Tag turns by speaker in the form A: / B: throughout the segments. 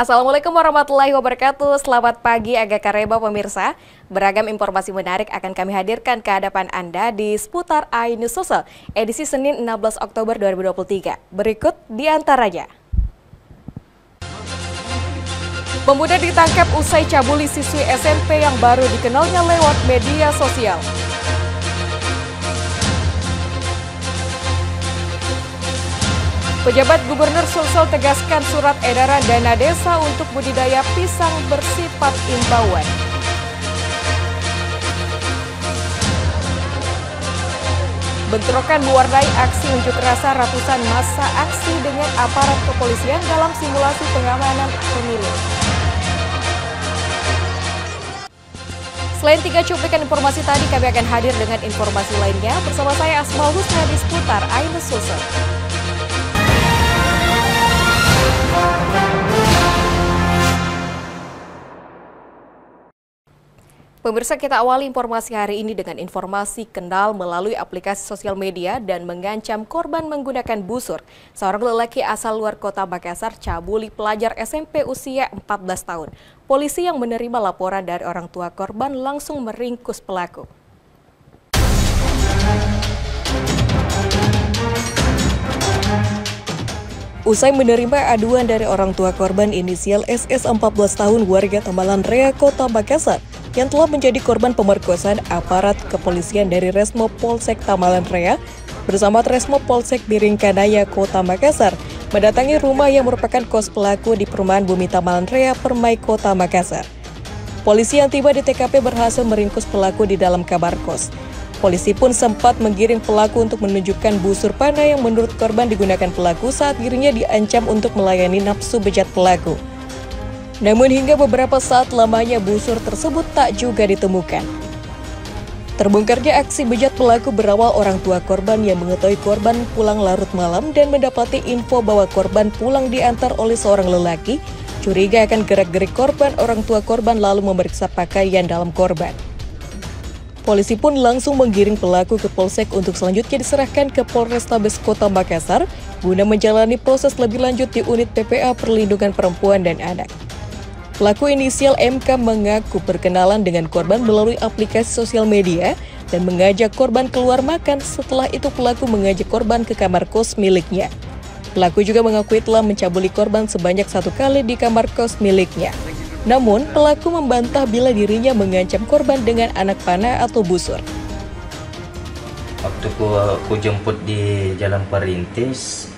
A: Assalamualaikum warahmatullahi wabarakatuh. Selamat pagi Aga Kareba pemirsa. Beragam informasi menarik akan kami hadirkan ke hadapan Anda di seputar iNews Sosial edisi Senin 16 Oktober 2023. Berikut di antaranya. Pemuda ditangkap usai cabuli siswi SMP yang baru dikenalnya lewat media sosial. Pejabat Gubernur Sulsel tegaskan surat edaran dana desa untuk budidaya pisang bersifat imbauan. Bentrokan mewarnai aksi unjuk rasa ratusan massa aksi dengan aparat kepolisian dalam simulasi pengamanan pemilu. Selain 3 cuplikan informasi tadi, kami akan hadir dengan informasi lainnya bersama saya Asmaul Husna di seputar iNews Sosial. Pemirsa, kita awali informasi hari ini dengan informasi kendal melalui aplikasi sosial media dan mengancam korban menggunakan busur. Seorang lelaki asal luar kota Makassar cabuli pelajar SMP usia 14 tahun. Polisi yang menerima laporan dari orang tua korban langsung meringkus pelaku. Usai menerima aduan dari orang tua korban inisial SS 14 tahun warga Tamalan Rea, Kota Makassar, yang telah menjadi korban pemerkosaan aparat kepolisian dari Resmo Polsek Tamalan Rea bersama Resmo Polsek Biringkanaya, Kota Makassar, mendatangi rumah yang merupakan kos pelaku di perumahan Bumi Tamalan Rea, Permai, Kota Makassar. Polisi yang tiba di TKP berhasil meringkus pelaku di dalam kamar kos. Polisi pun sempat menggiring pelaku untuk menunjukkan busur panah yang menurut korban digunakan pelaku saat dirinya diancam untuk melayani nafsu bejat pelaku. Namun hingga beberapa saat lamanya busur tersebut tak juga ditemukan. Terbongkarnya aksi bejat pelaku berawal orang tua korban yang mengetahui korban pulang larut malam dan mendapati info bahwa korban pulang diantar oleh seorang lelaki. Curiga akan gerak-gerik korban, orang tua korban lalu memeriksa pakaian dalam korban. Polisi pun langsung menggiring pelaku ke Polsek untuk selanjutnya diserahkan ke Polrestabes Kota Makassar guna menjalani proses lebih lanjut di unit PPA Perlindungan Perempuan dan Anak. Pelaku inisial MK mengaku berkenalan dengan korban melalui aplikasi sosial media dan mengajak korban keluar makan. Setelah itu pelaku mengajak korban ke kamar kos miliknya. Pelaku juga mengakui telah mencabuli korban sebanyak 1 kali di kamar kos miliknya. Namun, pelaku membantah bila dirinya mengancam korban dengan anak panah atau busur.
B: Waktu ku jemput di Jalan Perintis,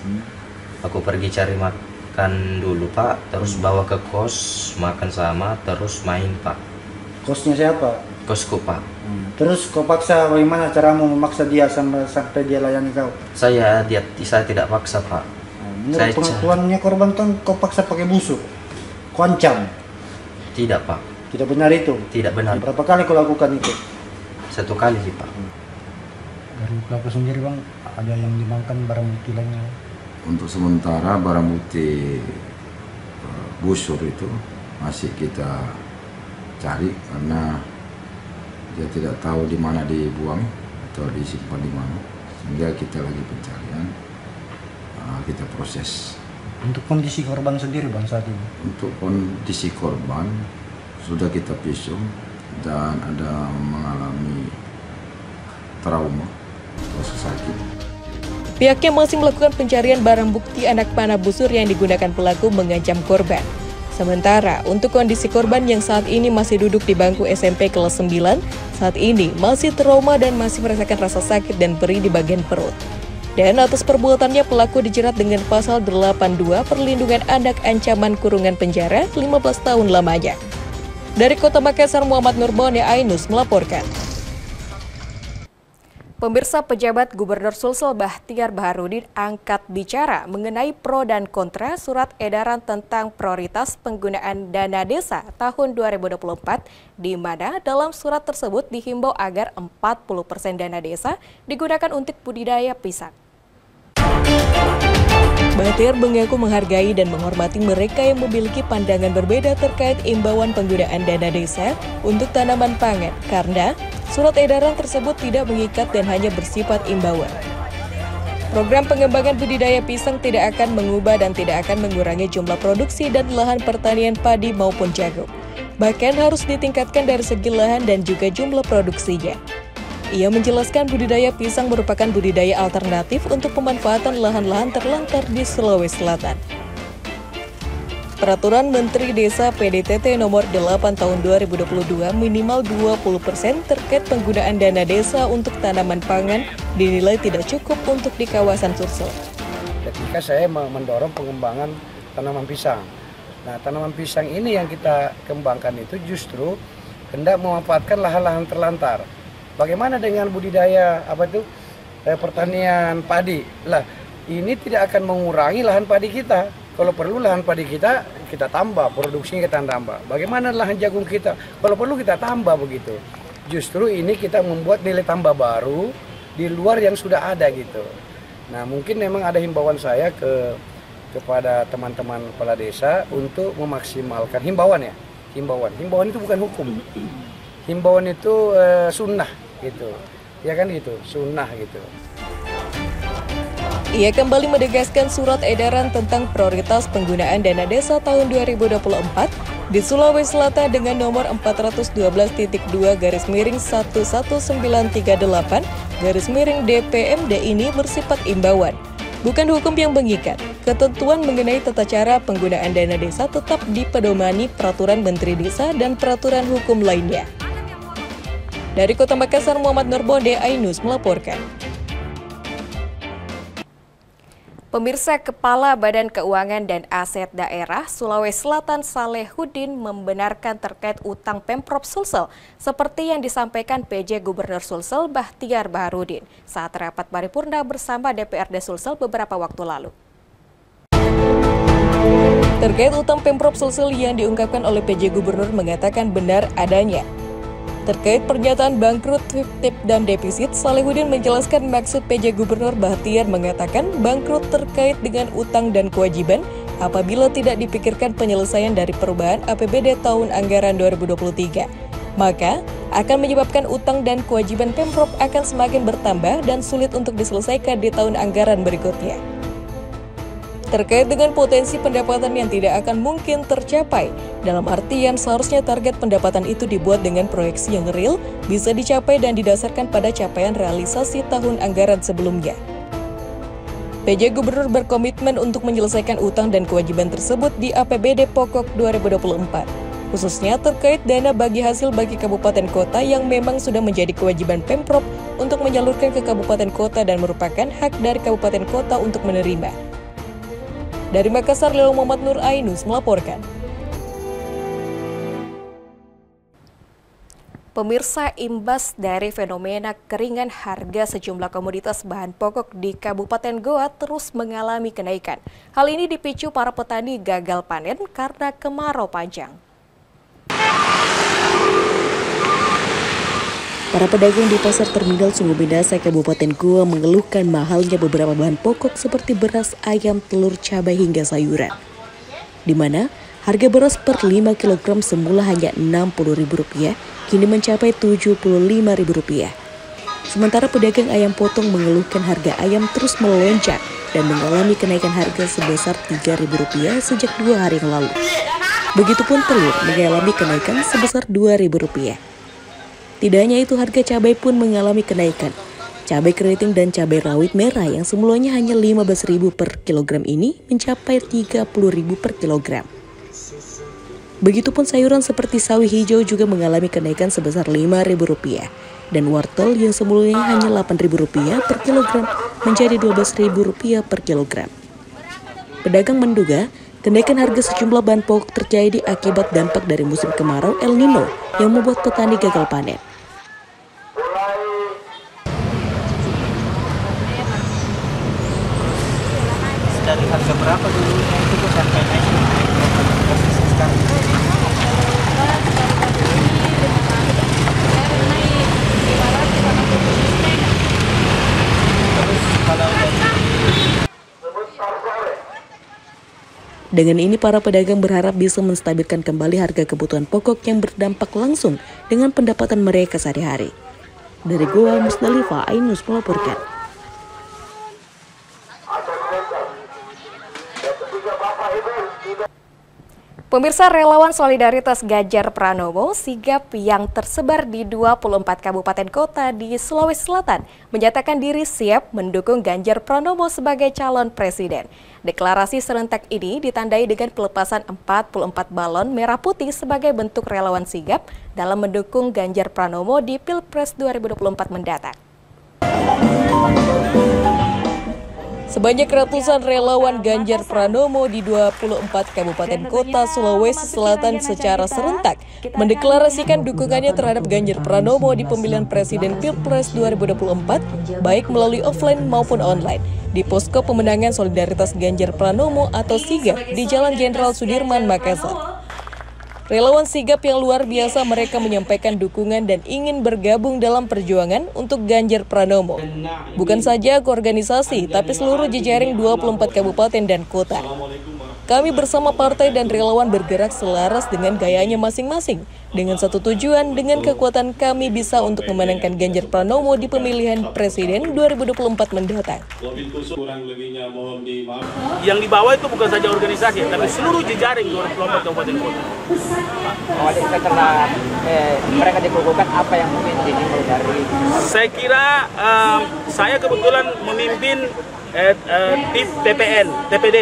B: aku pergi cari makan dulu, Pak. Terus bawa ke kos, makan sama, terus main, Pak.
C: Kosnya siapa?
B: Kosku, Pak.
C: Terus kau paksa, bagaimana caramu memaksa dia sampai dia layani kau?
B: Saya tidak paksa, Pak.
C: Menurut pengakuannya korban kan kau paksa pakai busur. Kau ancam?
B: Tidak, Pak.
C: Tidak benar itu?
B: Tidak benar.
C: Berapa kali kau lakukan itu?
B: 1 kali sih, Pak.
D: Dari pelaku sendiri, Bang, ada yang dimakan barang bukti lainnya?
E: Untuk sementara barang bukti busur itu masih kita cari karena dia tidak tahu di mana dibuang atau disimpan di mana, sehingga kita lagi pencarian, kita proses.
D: Untuk kondisi korban sendiri, Bang, saat ini?
E: Untuk kondisi korban sudah kita visum dan ada mengalami trauma atau sakit.
A: Pihaknya masih melakukan pencarian barang bukti anak panah busur yang digunakan pelaku mengancam korban. Sementara untuk kondisi korban yang saat ini masih duduk di bangku SMP kelas 9, saat ini masih trauma dan masih merasakan rasa sakit dan perih di bagian perut. Dan atas perbuatannya pelaku dijerat dengan pasal 82 Perlindungan Anak ancaman kurungan penjara 15 tahun lamanya. Dari Kota Makassar, Muhammad Nurboni, iNews melaporkan. Pemirsa, pejabat Gubernur Sulsel Bahtiar Baharudin angkat bicara mengenai pro dan kontra surat edaran tentang prioritas penggunaan dana desa tahun 2024, di mana dalam surat tersebut dihimbau agar 40% dana desa digunakan untuk budidaya pisang. Bahtiar mengaku menghargai dan menghormati mereka yang memiliki pandangan berbeda terkait imbauan penggunaan dana desa untuk tanaman pangan karena surat edaran tersebut tidak mengikat dan hanya bersifat imbauan. Program pengembangan budidaya pisang tidak akan mengubah dan tidak akan mengurangi jumlah produksi dan lahan pertanian padi maupun jagung. Bahkan harus ditingkatkan dari segi lahan dan juga jumlah produksinya. Ia menjelaskan budidaya pisang merupakan budidaya alternatif untuk pemanfaatan lahan-lahan terlantar di Sulawesi Selatan. Peraturan Menteri Desa PDTT nomor 8 tahun 2022 minimal 20% terkait penggunaan dana desa untuk tanaman pangan dinilai tidak cukup untuk di kawasan Sulsel.
F: Ketika saya mendorong pengembangan tanaman pisang. Nah, tanaman pisang ini yang kita kembangkan itu justru hendak memanfaatkan lahan-lahan terlantar. Bagaimana dengan budidaya pertanian padi? Lah, ini tidak akan mengurangi lahan padi kita. Kalau perlu lahan padi kita tambah, produksinya kita tambah. Bagaimana lahan jagung kita? Kalau perlu kita tambah begitu. Justru ini kita membuat nilai tambah baru di luar yang sudah ada gitu. Nah, mungkin memang ada himbauan saya kepada teman-teman kepala desa untuk memaksimalkan himbauan ya. Himbauan itu bukan hukum. Himbauan itu sunnah gitu. Ya kan gitu, sunnah gitu.
A: Ia kembali menegaskan surat edaran tentang prioritas penggunaan dana desa tahun 2024 di Sulawesi Selatan dengan nomor 412.2-11938-DPMD ini bersifat imbauan, bukan hukum yang mengikat. Ketentuan mengenai tata cara penggunaan dana desa tetap dipedomani Peraturan Menteri Desa dan peraturan hukum lainnya. Dari Kota Makassar, Muhammad Nurbonde, Ainus melaporkan. Pemirsa, Kepala Badan Keuangan dan Aset Daerah Sulawesi Selatan Salehuddin membenarkan terkait utang Pemprov Sulsel seperti yang disampaikan PJ Gubernur Sulsel Bahtiar Baharudin saat rapat paripurna bersama DPRD Sulsel beberapa waktu lalu. Terkait utang Pemprov Sulsel yang diungkapkan oleh PJ Gubernur mengatakan benar adanya. Terkait pernyataan bangkrut, fiktif, dan defisit, Salehuddin menjelaskan maksud PJ Gubernur Bahtiar mengatakan bangkrut terkait dengan utang dan kewajiban apabila tidak dipikirkan penyelesaian dari perubahan APBD tahun anggaran 2023. Maka, akan menyebabkan utang dan kewajiban Pemprov akan semakin bertambah dan sulit untuk diselesaikan di tahun anggaran berikutnya. Terkait dengan potensi pendapatan yang tidak akan mungkin tercapai, dalam artian seharusnya target pendapatan itu dibuat dengan proyeksi yang real, bisa dicapai dan didasarkan pada capaian realisasi tahun anggaran sebelumnya. PJ Gubernur berkomitmen untuk menyelesaikan utang dan kewajiban tersebut di APBD pokok 2024, khususnya terkait dana bagi hasil bagi kabupaten kota yang memang sudah menjadi kewajiban Pemprov untuk menyalurkan ke kabupaten kota dan merupakan hak dari kabupaten kota untuk menerima. Dari Makassar, Lelo Muhammad Nur Ainus melaporkan. Pemirsa, imbas dari fenomena keringan harga sejumlah komoditas bahan pokok di Kabupaten Goa terus mengalami kenaikan. Hal ini dipicu para petani gagal panen karena kemarau panjang. Para pedagang di Pasar Terminal Sungguh Bendasa, Kabupaten Goa mengeluhkan mahalnya beberapa bahan pokok seperti beras, ayam, telur, cabai, hingga sayuran. Di mana harga beras per 5 kg semula hanya Rp60.000, kini mencapai Rp75.000. Sementara pedagang ayam potong mengeluhkan harga ayam terus melonjak dan mengalami kenaikan harga sebesar Rp3.000 sejak 2 hari yang lalu. Begitupun telur mengalami kenaikan sebesar Rp2.000. Tidak hanya itu, harga cabai pun mengalami kenaikan. Cabai keriting dan cabai rawit merah yang semulanya hanya Rp15.000 per kilogram ini mencapai Rp30.000 per kilogram. Begitupun sayuran seperti sawi hijau juga mengalami kenaikan sebesar Rp5.000 dan wortel yang semulanya hanya Rp8.000 per kilogram menjadi Rp12.000 per kilogram. Pedagang menduga kenaikan harga sejumlah bahan pokok terjadi akibat dampak dari musim kemarau El Nino yang membuat petani gagal panen.
G: Dari harga berapa dulu itu sampai naik sekarang?
A: Dengan ini, para pedagang berharap bisa menstabilkan kembali harga kebutuhan pokok yang berdampak langsung dengan pendapatan mereka sehari-hari. Dari Goa, Musdalifah, Ainus melaporkan. Pemirsa, relawan solidaritas Ganjar Pranowo sigap yang tersebar di 24 kabupaten kota di Sulawesi Selatan menyatakan diri siap mendukung Ganjar Pranowo sebagai calon presiden. Deklarasi serentak ini ditandai dengan pelepasan 44 balon merah putih sebagai bentuk relawan sigap dalam mendukung Ganjar Pranowo di Pilpres 2024 mendatang. Sebanyak ratusan relawan Ganjar Pranowo di 24 kabupaten kota Sulawesi Selatan secara serentak mendeklarasikan dukungannya terhadap Ganjar Pranowo di pemilihan presiden Pilpres 2024, baik melalui offline maupun online, di Posko Pemenangan Solidaritas Ganjar Pranowo atau SIGAP di Jalan Jenderal Sudirman, Makassar. Relawan sigap yang luar biasa, mereka menyampaikan dukungan dan ingin bergabung dalam perjuangan untuk Ganjar Pranowo. Bukan saja ke organisasi, tapi seluruh jejaring 24 kabupaten dan kota. Kami bersama partai dan relawan bergerak selaras dengan gayanya masing-masing. Dengan satu tujuan, dengan kekuatan kami bisa untuk memenangkan Ganjar Pranowo di pemilihan presiden 2024 mendatang.
H: Yang dibawa itu bukan saja organisasi, tapi seluruh jejaring 24 kabupaten kota.
I: Setelah mereka dikukuhkan, apa yang mungkin dihimbau dari?
H: Saya kira saya kebetulan memimpin tim TPD,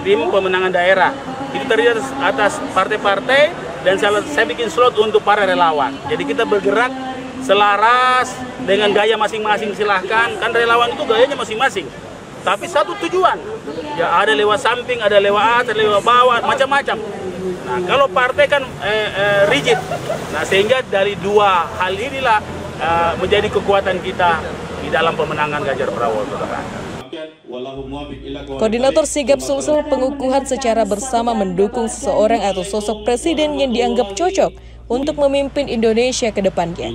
H: tim pemenangan daerah. Itu terdiri atas partai-partai dan saya bikin slot untuk para relawan. Jadi kita bergerak selaras dengan gaya masing-masing, silahkan. Kan relawan itu gayanya masing-masing. Tapi satu tujuan. Ya ada lewat samping, ada lewat atas, lewat bawah, macam-macam. Nah, kalau partai kan rigid. Nah, sehingga dari dua hal inilah menjadi kekuatan kita di dalam pemenangan Ganjar Pranowo.
A: Koordinator Sigap Sulsel pengukuhan secara bersama mendukung seseorang atau sosok presiden yang dianggap cocok untuk memimpin Indonesia ke depannya.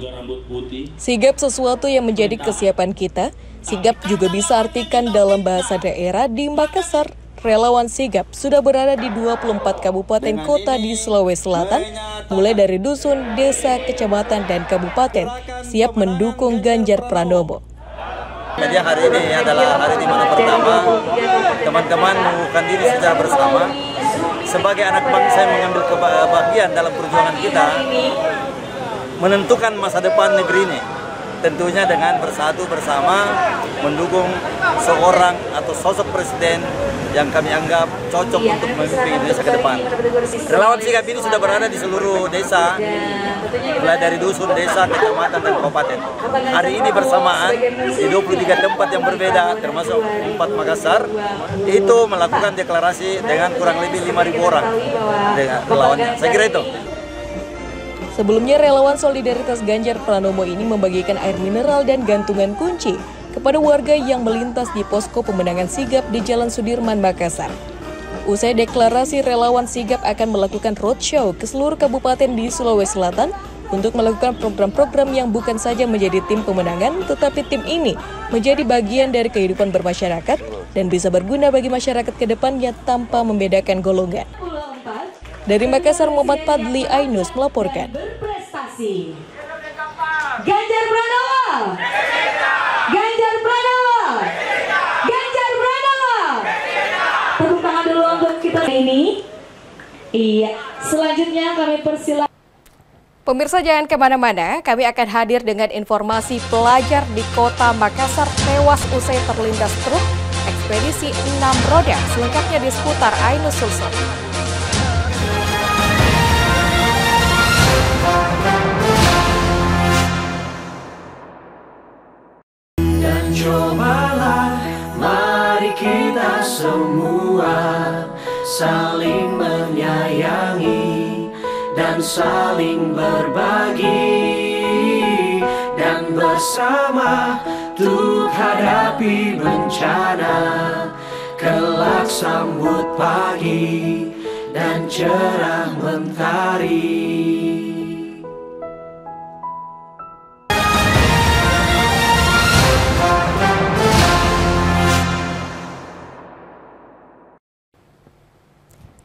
A: Sigap sesuatu yang menjadi kesiapan kita. Sigap juga bisa artikan dalam bahasa daerah di Makassar. Relawan sigap sudah berada di 24 kabupaten kota di Sulawesi Selatan, mulai dari dusun, desa, kecamatan, dan kabupaten, siap mendukung Ganjar Pranowo.
J: Jadi hari ini adalah hari di mana pertama teman-teman mengukuhkan diri secara bersama sebagai anak bangsa yang mengambil kebahagiaan dalam perjuangan kita menentukan masa depan negeri ini. Tentunya dengan bersatu bersama mendukung seorang atau sosok presiden yang kami anggap cocok untuk memimpin Indonesia ke depan. Relawan sigap ini sudah berada di seluruh desa, mulai dari dusun, desa, kecamatan, dan kabupaten. Hari ini bersamaan di 23 tempat yang berbeda, termasuk 4 Makassar, itu melakukan deklarasi dengan kurang lebih 5.000 orang dengan relawannya. Saya kira itu.
A: Sebelumnya, relawan solidaritas Ganjar Pranowo ini membagikan air mineral dan gantungan kunci kepada warga yang melintas di posko pemenangan sigap di Jalan Sudirman, Makassar. Usai deklarasi, relawan sigap akan melakukan roadshow ke seluruh kabupaten di Sulawesi Selatan untuk melakukan program-program yang bukan saja menjadi tim pemenangan, tetapi tim ini menjadi bagian dari kehidupan bermasyarakat dan bisa berguna bagi masyarakat ke depannya tanpa membedakan golongan. Dari Makassar, Muhammad Fadli Ainus melaporkan.
K: Ganjar Pranowo! Ganjar Pranowo! Ganjar Pranowo! Tepuk tangan dulu untuk kita ini. Iya, selanjutnya kami persilakan.
A: Pemirsa, jangan kemana-mana, kami akan hadir dengan informasi pelajar di kota Makassar tewas usai terlindas truk ekspedisi 6 roda. Selengkapnya di seputar Ainus Sulsel.
L: Dan cobalah, mari kita semua saling menyayangi dan saling berbagi, dan bersama untuk hadapi bencana, kelak sambut pagi dan cerah mentari.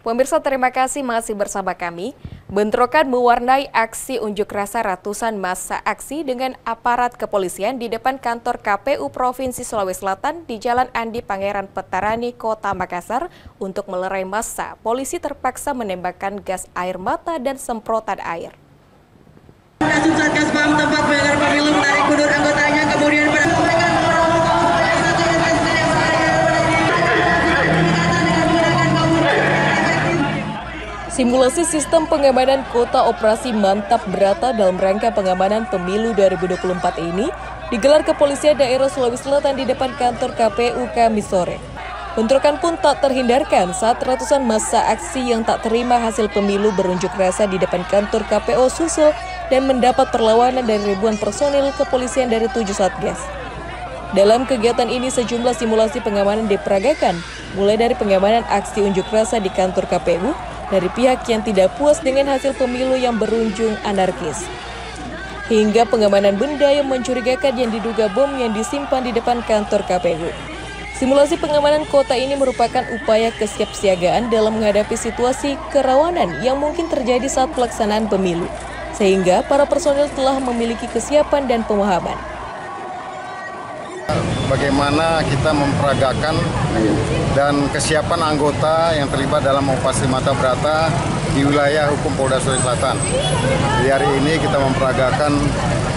A: Pemirsa, terima kasih masih bersama kami. Bentrokan mewarnai aksi unjuk rasa ratusan massa aksi dengan aparat kepolisian di depan kantor KPU Provinsi Sulawesi Selatan di Jalan Andi Pangeran Petarani, Kota Makassar. Untuk melerai massa, polisi terpaksa menembakkan gas air mata dan semprotan air.
M: Satgas PAM tempat penyelenggara pemilu menarik mundur anggotanya, kemudian
A: Simulasi sistem pengamanan kota operasi Mantap Brata dalam rangka pengamanan pemilu 2024 ini digelar kepolisian daerah Sulawesi Selatan di depan kantor KPU Kamis sore. Bentrokan pun tak terhindarkan saat ratusan massa aksi yang tak terima hasil pemilu berunjuk rasa di depan kantor KPU Susul dan mendapat perlawanan dari ribuan personil kepolisian dari 7 Satgas. Dalam kegiatan ini sejumlah simulasi pengamanan diperagakan, mulai dari pengamanan aksi unjuk rasa di kantor KPU, dari pihak yang tidak puas dengan hasil pemilu yang berujung anarkis, hingga pengamanan benda yang mencurigakan yang diduga bom yang disimpan di depan kantor KPU. Simulasi pengamanan kota ini merupakan upaya kesiapsiagaan dalam menghadapi situasi kerawanan yang mungkin terjadi saat pelaksanaan pemilu, sehingga para personil telah memiliki kesiapan dan pemahaman.
N: Bagaimana kita memperagakan dan kesiapan anggota yang terlibat dalam operasi Mantap Brata di wilayah hukum Polda Sulawesi Selatan. Di hari ini kita memperagakan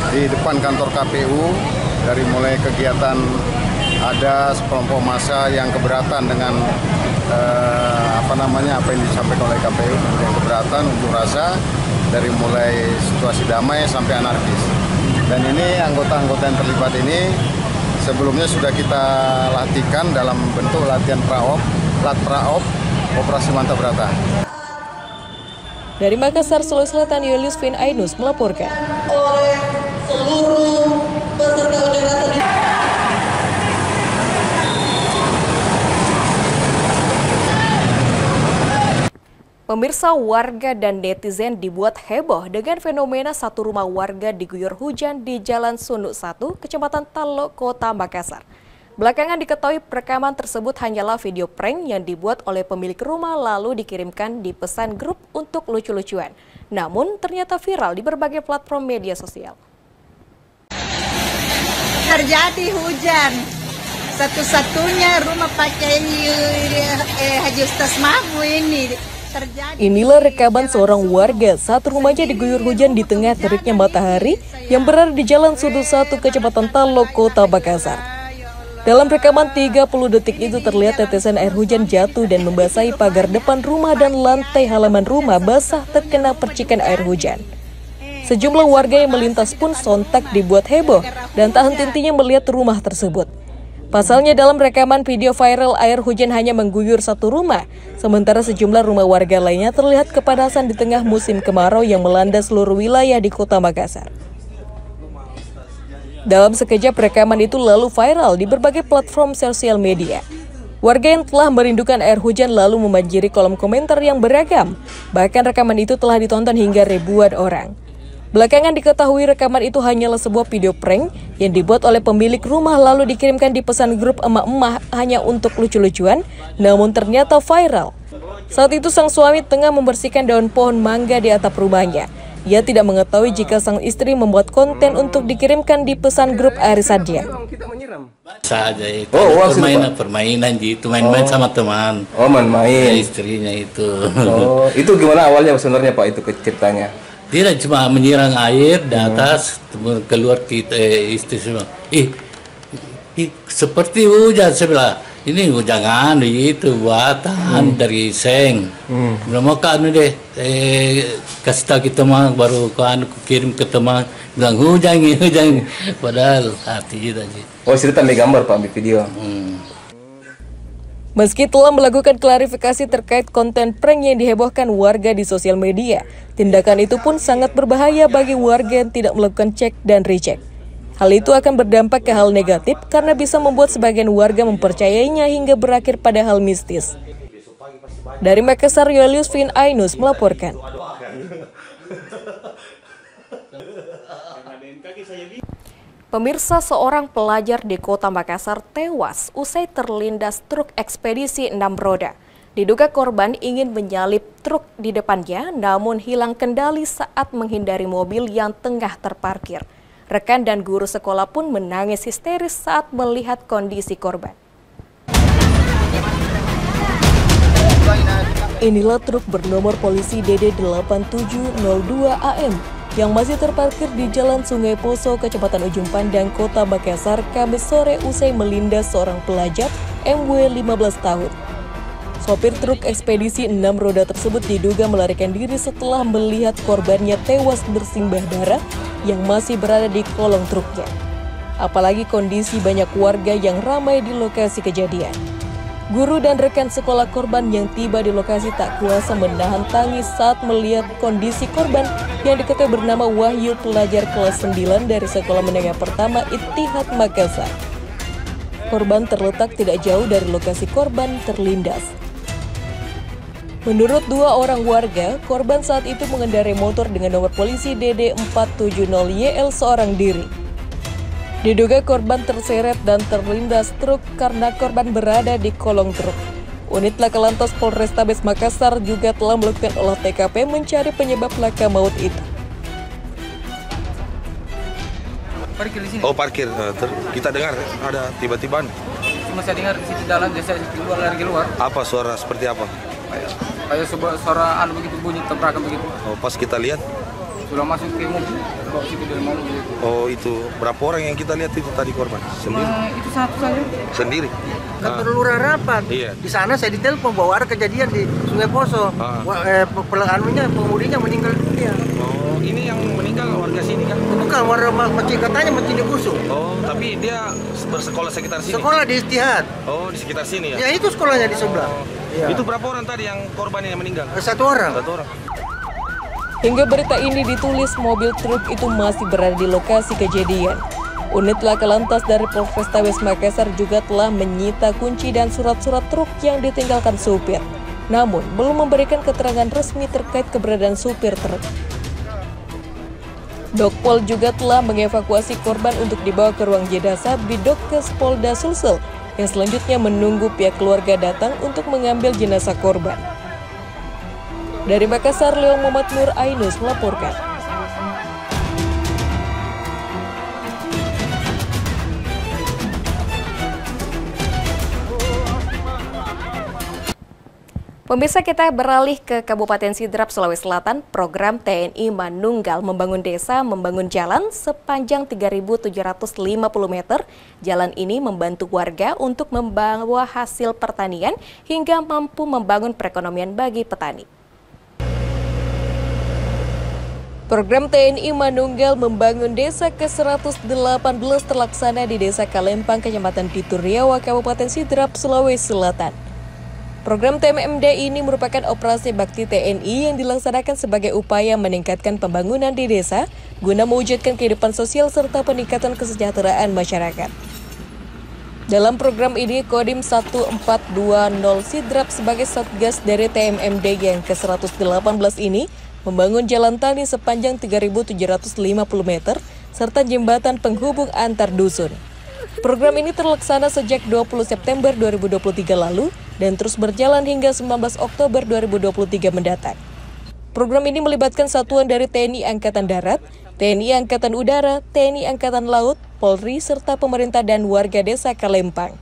N: di depan kantor KPU dari mulai kegiatan ada sekelompok massa yang keberatan dengan apa yang disampaikan oleh KPU, yang keberatan unjuk rasa dari mulai situasi damai sampai anarkis. Dan ini anggota-anggota yang terlibat ini sebelumnya sudah kita latihkan dalam bentuk latihan praop, operasi Mantap Brata.
A: Dari Makassar, Sulawesi Selatan, Julius Vin Ainus melaporkan.
M: Oleh seluruh peserta unjuk rasa di
A: Pemirsa, warga dan netizen dibuat heboh dengan fenomena satu rumah warga diguyur hujan di Jalan Sunduk 1, Kecamatan Talo, Kota Makassar. Belakangan diketahui rekaman tersebut hanyalah video prank yang dibuat oleh pemilik rumah lalu dikirimkan di pesan grup untuk lucu-lucuan. Namun ternyata viral di berbagai platform media sosial.
O: Terjadi hujan, satu-satunya rumah pakai Haji Ustaz Mahmud ini.
A: Inilah rekaman seorang warga saat rumahnya diguyur hujan di tengah teriknya matahari yang berada di Jalan Sunduk 1, Kecamatan Talo, Kota Makassar. Dalam rekaman 30 detik itu terlihat tetesan air hujan jatuh dan membasahi pagar depan rumah dan lantai halaman rumah basah terkena percikan air hujan. Sejumlah warga yang melintas pun sontak dibuat heboh dan tak henti-hentinya melihat rumah tersebut. Pasalnya dalam rekaman video viral air hujan hanya mengguyur satu rumah, sementara sejumlah rumah warga lainnya terlihat kepanasan di tengah musim kemarau yang melanda seluruh wilayah di Kota Makassar. Dalam sekejap rekaman itu lalu viral di berbagai platform sosial media. Warga yang telah merindukan air hujan lalu membanjiri kolom komentar yang beragam, bahkan rekaman itu telah ditonton hingga ribuan orang. Belakangan diketahui rekaman itu hanyalah sebuah video prank yang dibuat oleh pemilik rumah lalu dikirimkan di pesan grup emak-emak hanya untuk lucu-lucuan, namun ternyata viral. Saat itu sang suami tengah membersihkan daun pohon mangga di atap rumahnya. Ia tidak mengetahui jika sang istri membuat konten untuk dikirimkan di pesan grup arisannya.
P: Saja itu permainan gitu, main-main sama teman.
Q: Oh, main-main.
P: Istrinya itu.
Q: Oh, itu gimana awalnya sebenarnya Pak itu ceritanya?
P: Dia cuma menyiram air di atas, keluar kita istri semua. Seperti hujan sebelah. Ini jangan itu buatan dari seng. Belum mau kan deh. Kasih tahu kita mah baru kan kirim ke teman bilang hujan. Padahal hati kita aja.
Q: Oh, cerita gambar Pak di video.
A: Meski telah melakukan klarifikasi terkait konten prank yang dihebohkan warga di sosial media, tindakan itu pun sangat berbahaya bagi warga yang tidak melakukan cek dan recheck. Hal itu akan berdampak ke hal negatif karena bisa membuat sebagian warga mempercayainya hingga berakhir pada hal mistis. Dari Makassar, Julius Vin Ainus melaporkan. Pemirsa, seorang pelajar di Kota Makassar tewas usai terlindas truk ekspedisi 6 roda. Diduga korban ingin menyalip truk di depannya, namun hilang kendali saat menghindari mobil yang tengah terparkir. Rekan dan guru sekolah pun menangis histeris saat melihat kondisi korban. Inilah truk bernomor polisi DD 8702 AM yang masih terparkir di Jalan Sungai Poso, Kecamatan Ujung Pandang, Kota Makassar, Kamis sore usai melindas seorang pelajar MW 15 tahun. Sopir truk ekspedisi 6 roda tersebut diduga melarikan diri setelah melihat korbannya tewas bersimbah darah yang masih berada di kolong truknya. Apalagi kondisi banyak warga yang ramai di lokasi kejadian. Guru dan rekan sekolah korban yang tiba di lokasi tak kuasa menahan tangis saat melihat kondisi korban yang diketahui bernama Wahyu, pelajar kelas 9 dari Sekolah Menengah Pertama Ittihad Makassar. Korban terletak tidak jauh dari lokasi korban terlindas. Menurut 2 orang warga, korban saat itu mengendarai motor dengan nomor polisi DD 470YL seorang diri. Diduga korban terseret dan terlindas truk karena korban berada di kolong truk. Unit Laka Lantas Polrestabes Makassar juga telah melakukan olah TKP mencari penyebab laka maut itu.
R: Parkir di sini.
S: Oh, parkir. Kita dengar ada tiba-tiba.
R: Cuma saya dengar di situ jalan, saya keluar lagi keluar.
S: Apa suara seperti apa?
R: Kayak suara begitu bunyi tabrakan begitu.
S: Oh, pas kita lihat
R: sudah masuk ke mobil, bawa situ dari mobil begitu.
S: Oh, itu berapa orang yang kita lihat itu tadi korban? Sendiri?
R: Itu satu saja.
S: Sendiri?
T: Kan perlu rapat.
S: Iya.
T: Di sana saya ditelepon bahwa ada kejadian di Sungai Poso. Pengemudinya meninggal dunia.
S: Oh, ini yang meninggal warga sini kan?
T: Bukan, warga katanya masih busuk.
S: Oh, tapi dia bersekolah sekitar sini?
T: Sekolah di Ittihad.
S: Oh, di sekitar sini ya?
T: Ya, itu sekolahnya di sebelah.
S: Ya. Itu berapa orang tadi yang korban yang meninggal?
T: 1 orang.
S: 1 orang.
A: Hingga berita ini ditulis, mobil truk itu masih berada di lokasi kejadian. Unit Laka Lantas dari Polrestabes Makassar juga telah menyita kunci dan surat-surat truk yang ditinggalkan supir. Namun, belum memberikan keterangan resmi terkait keberadaan supir truk. Dokpol juga telah mengevakuasi korban untuk dibawa ke ruang jenazah Bidokes Polda Sulsel, yang selanjutnya menunggu pihak keluarga datang untuk mengambil jenazah korban. Dari Makassar, Leong Muhammad Nur Ainus melaporkan. Pemirsa, kita beralih ke Kabupaten Sidrap, Sulawesi Selatan. Program TNI Manunggal membangun desa, membangun jalan sepanjang 3.750 meter. Jalan ini membantu warga untuk membawa hasil pertanian hingga mampu membangun perekonomian bagi petani. Program TNI Manunggal membangun desa ke-118 terlaksana di Desa Kalempang, Kecamatan Pituriawa, Kabupaten Sidrap, Sulawesi Selatan. Program TMMD ini merupakan operasi bakti TNI yang dilaksanakan sebagai upaya meningkatkan pembangunan di desa guna mewujudkan kehidupan sosial serta peningkatan kesejahteraan masyarakat. Dalam program ini, Kodim 1420 Sidrap sebagai satgas dari TMMD yang ke-118 ini membangun jalan tani sepanjang 3.750 meter serta jembatan penghubung antar dusun. Program ini terlaksana sejak 20 September 2023 lalu dan terus berjalan hingga 19 Oktober 2023 mendatang. Program ini melibatkan satuan dari TNI Angkatan Darat, TNI Angkatan Udara, TNI Angkatan Laut, Polri, serta pemerintah dan warga desa Kalempang.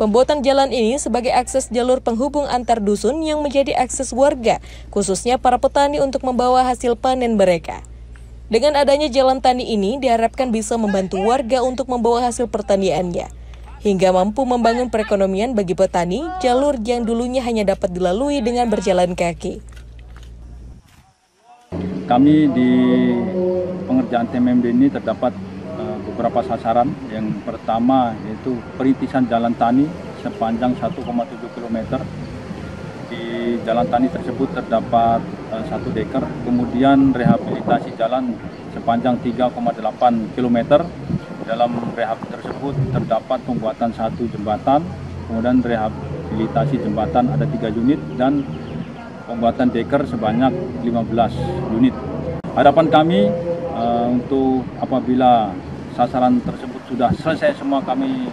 A: Pembuatan jalan ini sebagai akses jalur penghubung antar dusun yang menjadi akses warga, khususnya para petani untuk membawa hasil panen mereka. Dengan adanya jalan tani ini diharapkan bisa membantu warga untuk membawa hasil pertaniannya, hingga mampu membangun perekonomian bagi petani, jalur yang dulunya hanya dapat dilalui dengan berjalan kaki.
U: Kami di pengerjaan TMMD ini terdapat beberapa sasaran. Yang pertama yaitu perintisan jalan tani sepanjang 1,7 km. Di jalan tani tersebut terdapat 1 deker, kemudian rehabilitasi jalan sepanjang 3,8 km. Dalam rehab tersebut terdapat pembuatan 1 jembatan, kemudian rehabilitasi jembatan ada 3 unit, dan pembuatan deker sebanyak 15 unit. Harapan kami untuk apabila sasaran tersebut sudah selesai semua kami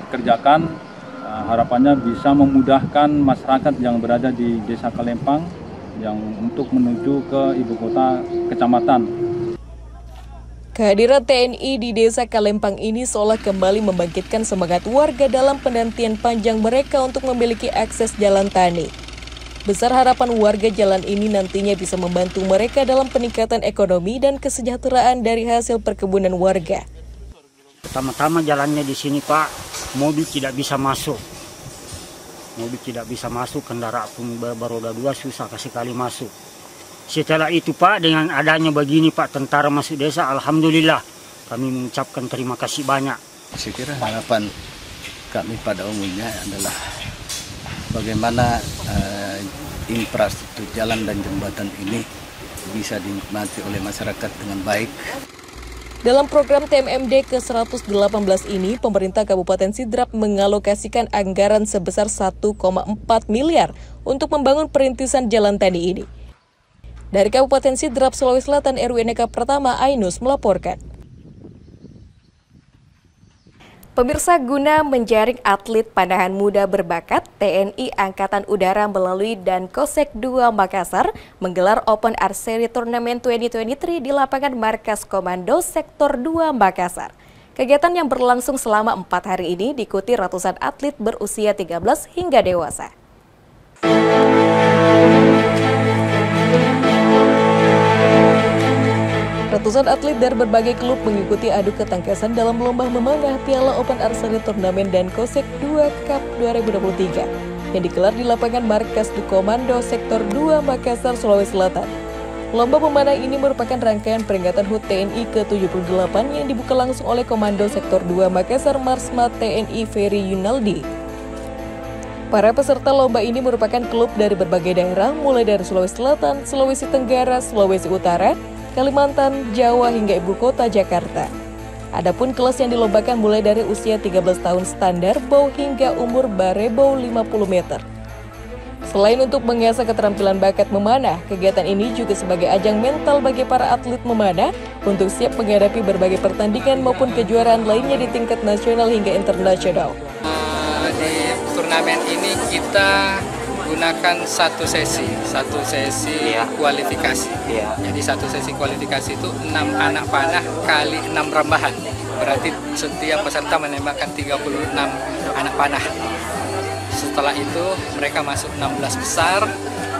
U: kerjakan, Harapannya bisa memudahkan masyarakat yang berada di Desa Kalempang yang untuk menuju ke ibu kota kecamatan.
A: Kehadiran TNI di Desa Kalempang ini seolah kembali membangkitkan semangat warga dalam penantian panjang mereka untuk memiliki akses jalan tani. Besar harapan warga jalan ini nantinya bisa membantu mereka dalam peningkatan ekonomi dan kesejahteraan dari hasil perkebunan warga.
C: Pertama-tama jalannya di sini Pak, mobil tidak bisa masuk. Mobil tidak bisa masuk, kendaraan pun beroda 2 susah sekali masuk. Setelah itu Pak, dengan adanya begini Pak, tentara masuk desa, alhamdulillah kami mengucapkan terima kasih banyak.
V: Saya kira harapan kami pada umumnya adalah bagaimana infrastruktur jalan dan jembatan ini bisa dinikmati oleh masyarakat dengan baik.
A: Dalam program TMMD ke-118 ini, pemerintah Kabupaten Sidrap mengalokasikan anggaran sebesar 1,4 miliar untuk membangun perintisan jalan tani ini. Dari Kabupaten Sidrap, Sulawesi Selatan, RWNK Pertama, Ainus melaporkan. Pemirsa, guna menjaring atlet panahan muda berbakat, TNI Angkatan Udara melalui Dankosek 2 Makassar menggelar Open Archery Tournament 2023 di lapangan Markas Komando Sektor 2 Makassar. Kegiatan yang berlangsung selama 4 hari ini diikuti ratusan atlet berusia 13 hingga dewasa. Ratusan atlet dari berbagai klub mengikuti adu ketangkasan dalam lomba memanah Piala Open Archery Turnamen Dankosek 2 Cup 2023 yang digelar di lapangan Markas Komando Sektor 2 Makassar, Sulawesi Selatan. Lomba memanah ini merupakan rangkaian peringatan HUT TNI ke-78 yang dibuka langsung oleh Komando Sektor 2 Makassar Marsma TNI Ferry Yunaldi. Para peserta lomba ini merupakan klub dari berbagai daerah, mulai dari Sulawesi Selatan, Sulawesi Tenggara, Sulawesi Utara, Kalimantan, Jawa hingga ibu kota Jakarta. Adapun kelas yang dilombakan mulai dari usia 13 tahun standar bow hingga umur barebow 50 meter. Selain untuk mengasah keterampilan bakat memanah, kegiatan ini juga sebagai ajang mental bagi para atlet memanah untuk siap menghadapi berbagai pertandingan maupun kejuaraan lainnya di tingkat nasional hingga internasional.
R: Di turnamen ini kita gunakan satu sesi kualifikasi. Jadi satu sesi kualifikasi itu 6 anak panah kali 6 rambahan. Berarti setiap peserta menembakkan 36 anak panah. Setelah itu mereka masuk 16 besar,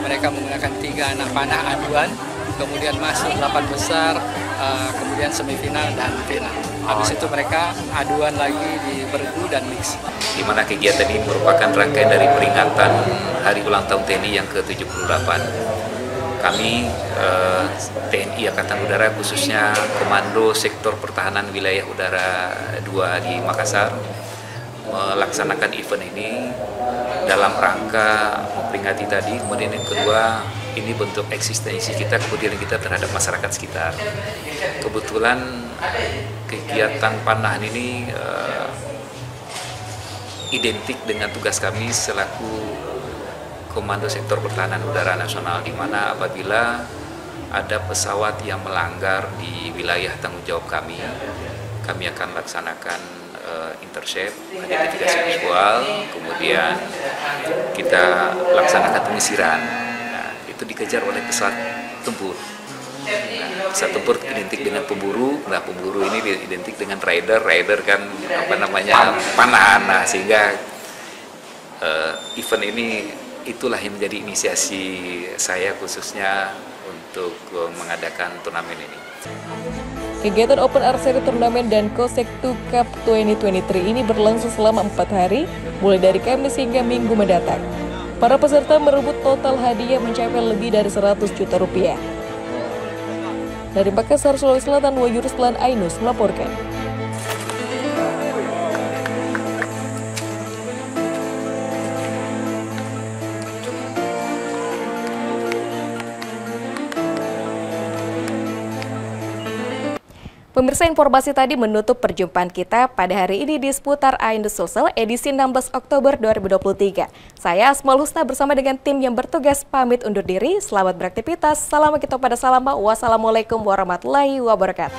R: mereka menggunakan 3 anak panah aduan, kemudian masuk 8 besar, kemudian semifinal dan final. Habis itu mereka aduan lagi di bergu dan mix.
W: Di mana kegiatan ini merupakan rangkaian dari peringatan Hari Ulang Tahun TNI yang ke-78. Kami TNI Angkatan Udara, khususnya Komando Sektor Pertahanan Wilayah Udara 2 di Makassar, melaksanakan event ini dalam rangka memperingati tadi, kemudian yang kedua ini bentuk eksistensi kita, kemudian kita terhadap masyarakat sekitar. Kebetulan kegiatan panahan ini identik dengan tugas kami selaku Komando Sektor Pertahanan Udara Nasional, di mana apabila ada pesawat yang melanggar di wilayah tanggung jawab kami akan laksanakan intercept, identifikasi visual, kemudian kita laksanakan penyisiran. Nah, itu dikejar oleh pesawat tempur. Nah, pesawat tempur identik dengan pemburu. Nah, pemburu ini identik dengan rider kan panahan. Nah, sehingga event ini itulah yang menjadi inisiasi saya khususnya untuk mengadakan turnamen ini.
A: Kegiatan Open Archery Turnamen Dankosek 2 Cup 2023 ini berlangsung selama 4 hari, mulai dari Kamis hingga Minggu mendatang. Para peserta merebut total hadiah mencapai lebih dari 100 juta rupiah. Dari Makassar, Sulawesi Selatan, Wahyu Ruslan, Ainus melaporkan. Pemirsa, informasi tadi menutup perjumpaan kita pada hari ini di seputar Ainus Sulsel edisi 16 Oktober 2023. Saya Asmaul Husna bersama dengan tim yang bertugas pamit undur diri. Selamat beraktivitas. Salam kita pada salama. Wassalamualaikum warahmatullahi wabarakatuh.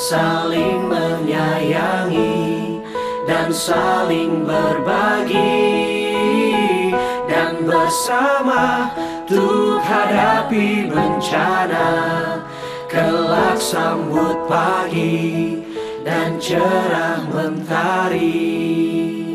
L: saling menyayangi dan saling berbagi, dan bersama untuk hadapi bencana, kelak sambut pagi dan cerah mentari.